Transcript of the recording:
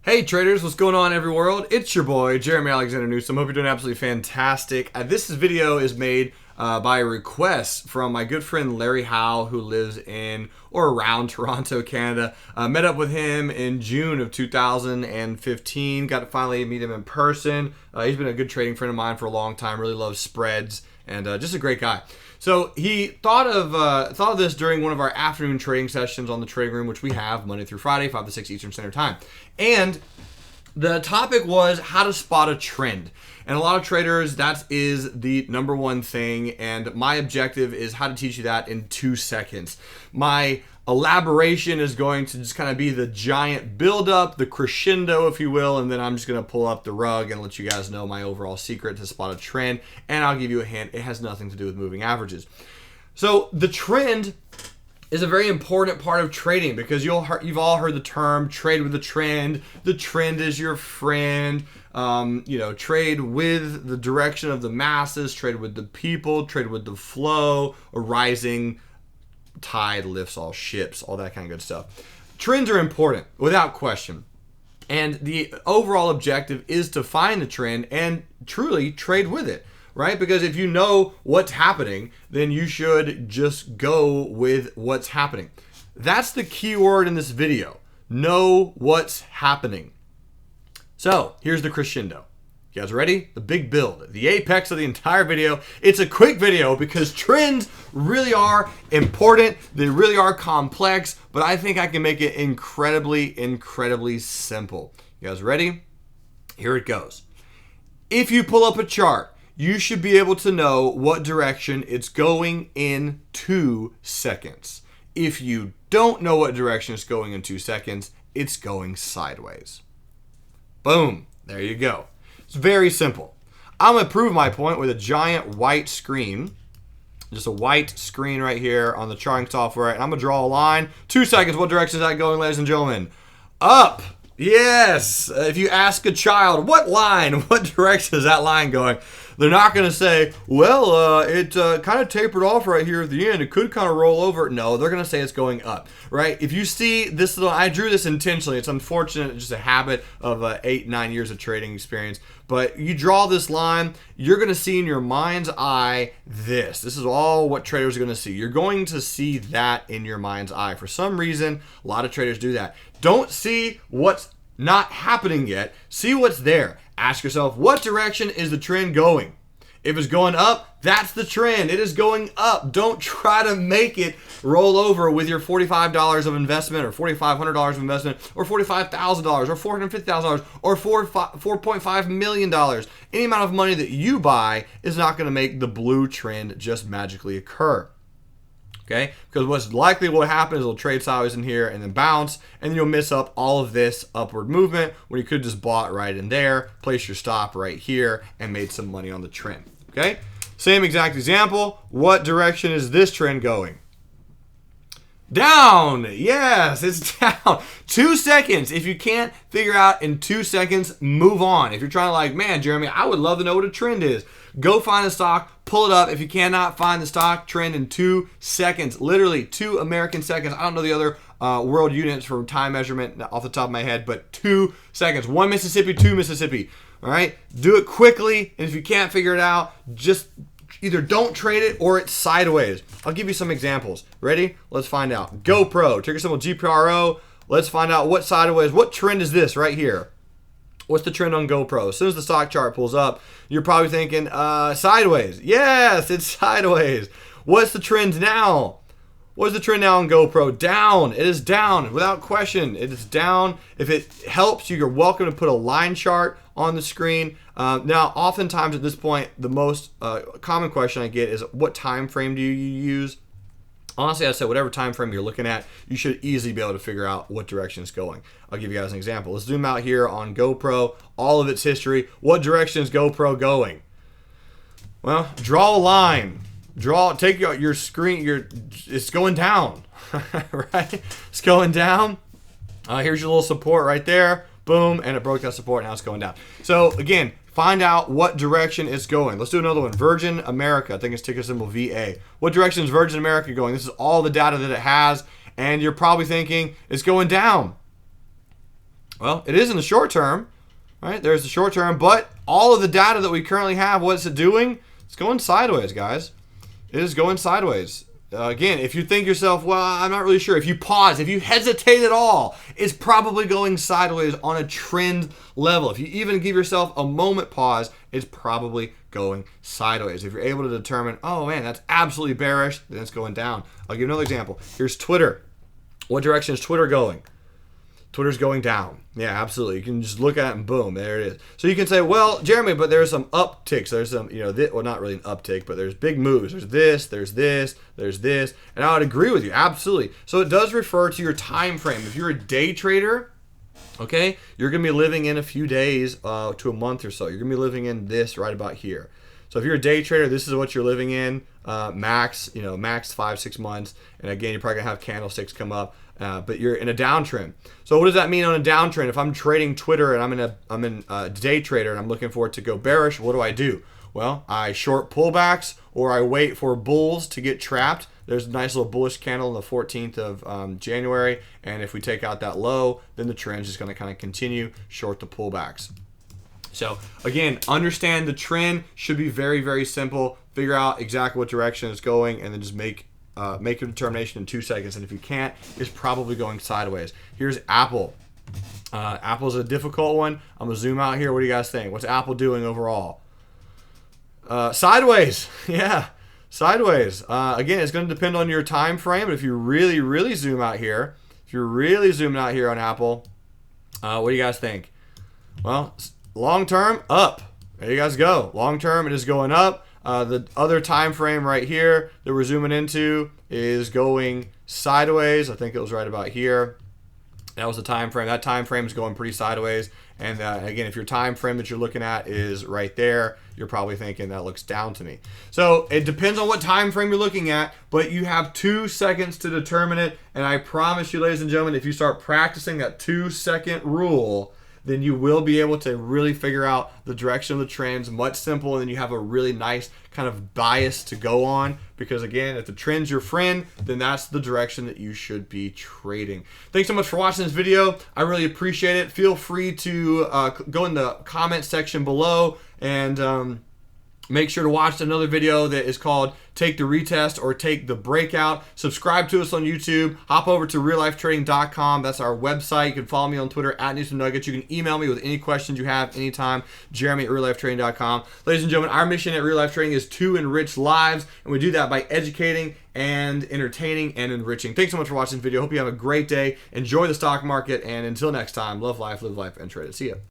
Hey traders, what's going on every world? It's your boy, Jerremy Alexander Newsome. Hope you're doing absolutely fantastic. This video is made by a request from my good friend Larry Howe, who lives in or around Toronto, Canada. Met up with him in June of 2015. Got to finally meet him in person. He's been a good trading friend of mine for a long time. Really loves spreads and just a great guy. So he thought of this during one of our afternoon trading sessions on the trading room, which we have Monday through Friday, 5 to 6 Eastern Standard Time. And the topic was how to spot a trend. And a lot of traders, that is the number one thing. And my objective is how to teach you that in 2 seconds. My elaboration is going to just kind of be the giant build-up, the crescendo, if you will, and then I'm just going to pull up the rug and let you guys know my overall secret to spot a trend, and I'll give you a hint. It has nothing to do with moving averages. So the trend is a very important part of trading because you've all heard the term trade with the trend. The trend is your friend. Trade with the direction of the masses, trade with the people, trade with the flow. A rising tide lifts all ships, all that kind of good stuff. Trends are important, without question. And the overall objective is to find the trend and truly trade with it, right? Because if you know what's happening, then you should just go with what's happening. That's the key word in this video. Know what's happening. So here's the crescendo. You guys ready? The big build, the apex of the entire video. It's a quick video because trends really are important. They really are complex, but I think I can make it incredibly simple. You guys ready? Here it goes. If you pull up a chart, you should be able to know what direction it's going in 2 seconds. If you don't know what direction it's going in 2 seconds, it's going sideways. Boom. There you go. It's very simple. I'm going to prove my point with a giant white screen. Just a white screen right here on the charting software. And I'm going to draw a line. 2 seconds. What direction is that going, ladies and gentlemen? Up. Yes. If you ask a child, what line, what direction is that line going? They're not going to say, well, it kind of tapered off right here at the end. It could kind of roll over. No, they're going to say it's going up, right? If you see this little, I drew this intentionally. It's unfortunate. It's just a habit of 8-9 years of trading experience. But you draw this line, you're going to see in your mind's eye this. This is all what traders are going to see. You're going to see that in your mind's eye. For some reason, a lot of traders do that. Don't see what's not happening yet. See what's there. Ask yourself, what direction is the trend going? If it's going up, that's the trend. It is going up. Don't try to make it roll over with your $45 of investment or $4,500 of investment or $45,000 or $450,000 or $4.5 million. Any amount of money that you buy is not going to make the blue trend just magically occur. Okay, because what's likely will happen is it'll trade sideways in here and then bounce, and then you'll miss up all of this upward movement when you could just bought right in there, place your stop right here, and made some money on the trend. Okay, same exact example. What direction is this trend going? Down. Yes, it's down. 2 seconds. If you can't figure out in 2 seconds, move on. If you're trying to like, man, Jeremy, I would love to know what a trend is. Go find a stock, pull it up. If you cannot find the stock trend in 2 seconds, literally 2 American seconds. I don't know the other world units for time measurement off the top of my head, but 2 seconds. 1 Mississippi, 2 Mississippi. All right, do it quickly. And if you can't figure it out, just either don't trade it or it's sideways. I'll give you some examples. Ready? Let's find out. GoPro, ticker symbol GPRO. Let's find out what sideways, what trend is this right here? What's the trend on GoPro? As soon as the stock chart pulls up, you're probably thinking, sideways. Yes, it's sideways. What's the trend now? What's the trend now on GoPro? Down. It is down, without question. It is down. If it helps, you're welcome to put a line chart on the screen. Now, oftentimes at this point, the most common question I get is, what time frame do you use? Honestly, I said whatever time frame you're looking at, you should easily be able to figure out what direction it's going. I'll give you guys an example. Let's zoom out here on GoPro, all of its history. What direction is GoPro going? Well, draw a line. Take your screen, it's going down, right? It's going down. Here's your little support right there. Boom, and it broke that support, now it's going down. So again, find out what direction it's going. Let's do another one. Virgin America, I think it's ticker symbol VA. What direction is Virgin America going? This is all the data that it has, and you're probably thinking it's going down. Well, it is in the short term, right? There's the short term, but all of the data that we currently have, what's it doing? It's going sideways, guys. It is going sideways. Again, if you think yourself, well, I'm not really sure. If you pause, if you hesitate at all, it's probably going sideways on a trend level. If you even give yourself a moment pause, it's probably going sideways. If you're able to determine, oh man, that's absolutely bearish, then it's going down. I'll give you another example. Here's Twitter. What direction is Twitter going? Twitter's going down. Yeah, absolutely. You can just look at it and boom, there it is. So you can say, well, Jeremy, but there's some upticks. There's some, well, not really an uptick, but there's big moves. There's this, there's this, there's this. And I would agree with you, absolutely. So it does refer to your time frame. If you're a day trader, okay, you're going to be living in a few days to a month or so. You're going to be living in this right about here. So if you're a day trader, this is what you're living in, max 5-6 months. And again, you're probably gonna have candlesticks come up, but you're in a downtrend. So what does that mean on a downtrend? If I'm trading Twitter and I'm in a day trader and I'm looking for it to go bearish, what do? Well, I short pullbacks or I wait for bulls to get trapped. There's a nice little bullish candle on the 14th of January, and if we take out that low, then the trend is just gonna kind of continue short the pullbacks. So again, understand the trend should be very, very simple. Figure out exactly what direction it's going, and then just make a determination in 2 seconds. And if you can't, it's probably going sideways. Here's Apple. Apple's a difficult one. I'm gonna zoom out here. What do you guys think? What's Apple doing overall? Sideways. Yeah, sideways. Again, it's going to depend on your time frame. But if you really, really zoom out here, if you're really zooming out here on Apple, what do you guys think? Well, long term, up. There you guys go. Long term, it is going up. The other time frame right here that we're zooming into is going sideways. I think it was right about here. That was the time frame. That time frame is going pretty sideways. And again, if your time frame that you're looking at is right there, you're probably thinking that looks down to me. So it depends on what time frame you're looking at, but you have 2 seconds to determine it. And I promise you, ladies and gentlemen, if you start practicing that 2-second rule, then you will be able to really figure out the direction of the trends much simpler, and then you have a really nice kind of bias to go on, because again, if the trend's your friend, then that's the direction that you should be trading. Thanks so much for watching this video. I really appreciate it. Feel free to go in the comment section below and make sure to watch another video that is called Take the Retest or Take the Breakout. Subscribe to us on YouTube. Hop over to reallifetrading.com. That's our website. You can follow me on Twitter at Newsome Nuggets. You can email me with any questions you have anytime. Jeremy at reallifetrading.com. Ladies and gentlemen, our mission at Real Life Trading is to enrich lives, and we do that by educating and entertaining and enriching. Thanks so much for watching this video. Hope you have a great day. Enjoy the stock market, and until next time, love life, live life, and trade it. See ya.